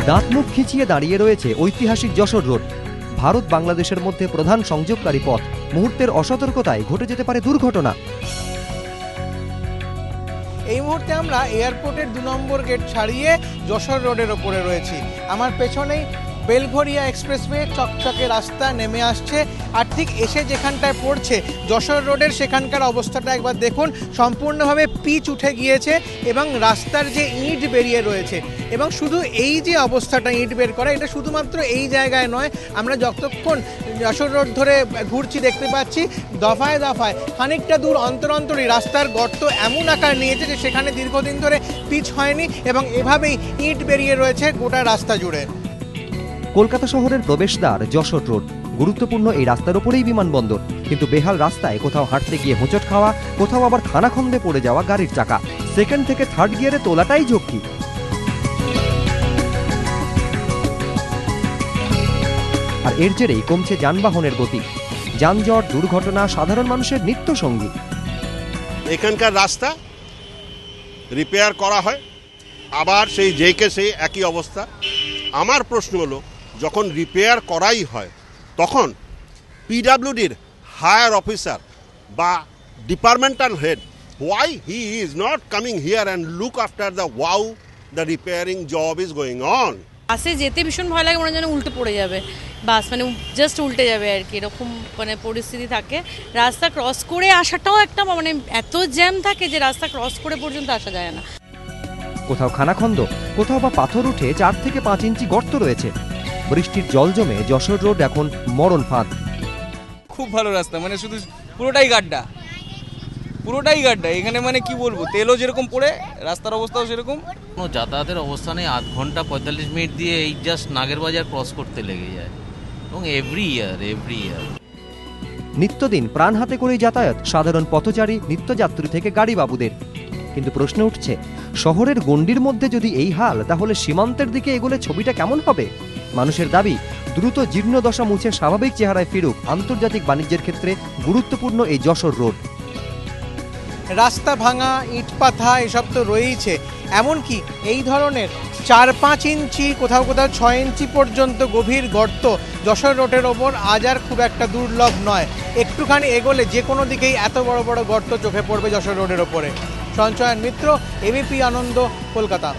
দাঁত মুখ খিচিয়ে দাঁড়িয়ে রয়েছে ঐতিহাসিক যশোর রোড। ভারত বাংলাদেশের মধ্যে প্রধান সংযোগকারী পথ। মুহূর্তের অসতর্কতায় ঘটে যেতে পারে দুর্ঘটনা। এই মুহূর্তে আমরা এয়ারপোর্টের 2 নম্বর গেট ছাড়িয়ে যশোর রোডের ওপরে রয়েছি। আমার পেছনেই বেলঘরিয়া এক্সপ্রেসওয়ে চকচকে রাস্তা নেমে আসছে, আর ঠিক এসে যেখানটায় পড়ছে যশোর রোডের সেখানকার অবস্থাটা একবার দেখুন। সম্পূর্ণভাবে পিচ উঠে গিয়েছে এবং রাস্তার যে ইট বেরিয়ে রয়েছে, এবং শুধু এই যে অবস্থাটা ইট বের করা, এটা শুধুমাত্র এই জায়গায় নয়, আমরা যতক্ষণ যশোর রোড ধরে ঘুরছি দেখতে পাচ্ছি দফায় দফায় খানিকটা দূর অন্তর অন্তরই রাস্তার গর্ত এমন আকার নিয়েছে যে সেখানে দীর্ঘদিন ধরে পিচ হয়নি এবং এভাবেই ইট বেরিয়ে রয়েছে গোটা রাস্তা জুড়ে। কলকাতা শহরের প্রবেশদ্বার যশোর রোড। গুরুত্বপূর্ণ এই রাস্তার ওপরেই বিমানবন্দর, কিন্তু বেহাল রাস্তায় কোথাও হাঁটতে গিয়ে হোঁচট খাওয়া, কোথাও আবার খানাখন্দে পড়ে যাওয়া গাড়ির চাকা। সেকেন্ড থেকে থার্ড গিয়ারে তোলাটাই ঝক্কি। আর এর জেরেই কমছে যানবাহনের গতি। যানজট, দুর্ঘটনা সাধারণ মানুষের নিত্য সঙ্গী। এখানকার রাস্তা রিপেয়ার করা হয়, আবার সেই যেকে সেই একই অবস্থা। আমার প্রশ্ন হলো, যখন রিপেয়ার করাই হয় তখন পিডাব্লিউডির হায়ার অফিসার বা departmental head, why he is not coming here and look after the repairing job is going on? বাসে যেতে ভীষণ ভয় লাগে, মনে হয় যেন উল্টে পড়ে যাবে বাস, মানে জাস্ট উল্টে যাবে আর কি, এরকম মানে পরিস্থিতি থাকে। রাস্তা ক্রস করে আসাটাও একটা মানে এত জ্যাম থাকে যে রাস্তা ক্রস করে পর্যন্ত আসা যায় না। কোথাও খানাখন্দ, কোথাও বা পাথর উঠে 4 থেকে 5 ইঞ্চি গর্ত রয়েছে। বৃষ্টির জল জমে যশোর রোড এখন মরণ ফাঁদ। খুব ভালো রাস্তা, মানে শুধু পুরোটাই গাড্ডা, এখানে মানে কি বলবো, তেলও যেরকম পড়ে রাস্তার অবস্থাও সেরকম। কোনো যাতায়াতের অবস্থা নেই, আধ ঘন্টা 45 মিনিট দিয়ে এই জাস্ট নাগের বাজার ক্রস করতে লেগে যায়, এবং এভরি ইয়ার নিত্যদিন প্রাণ হাতে করেই যাতায়াত সাধারণ পথচারী, নিত্যযাত্রী থেকে গাড়ি বাবুদের। কিন্তু প্রশ্ন উঠছে, শহরের গণ্ডির মধ্যে যদি এই হাল, তাহলে সীমান্তের দিকে এগোলে ছবিটা কেমন হবে? মানুষের দাবি, দ্রুত জীর্ণদশা মুছে স্বাভাবিক চেহারায় ফিরুক আন্তর্জাতিক বাণিজ্যের ক্ষেত্রে গুরুত্বপূর্ণ এই যশোর রোড। রাস্তা ভাঙা, ইট পাথা এসব তো রয়েইছে, এমনকি এই ধরনের 4-5 ইঞ্চি, কোথাও কোথাও 6 ইঞ্চি পর্যন্ত গভীর গর্ত যশোর রোডের ওপর আজ আর খুব একটা দুর্লভ নয়। একটুখানি এগোলে যে কোনো দিকেই এত বড় বড় গর্ত চোখে পড়বে যশোর রোডের ওপরে। সঞ্চয়ন মিত্র, এবিপি আনন্দ, কলকাতা।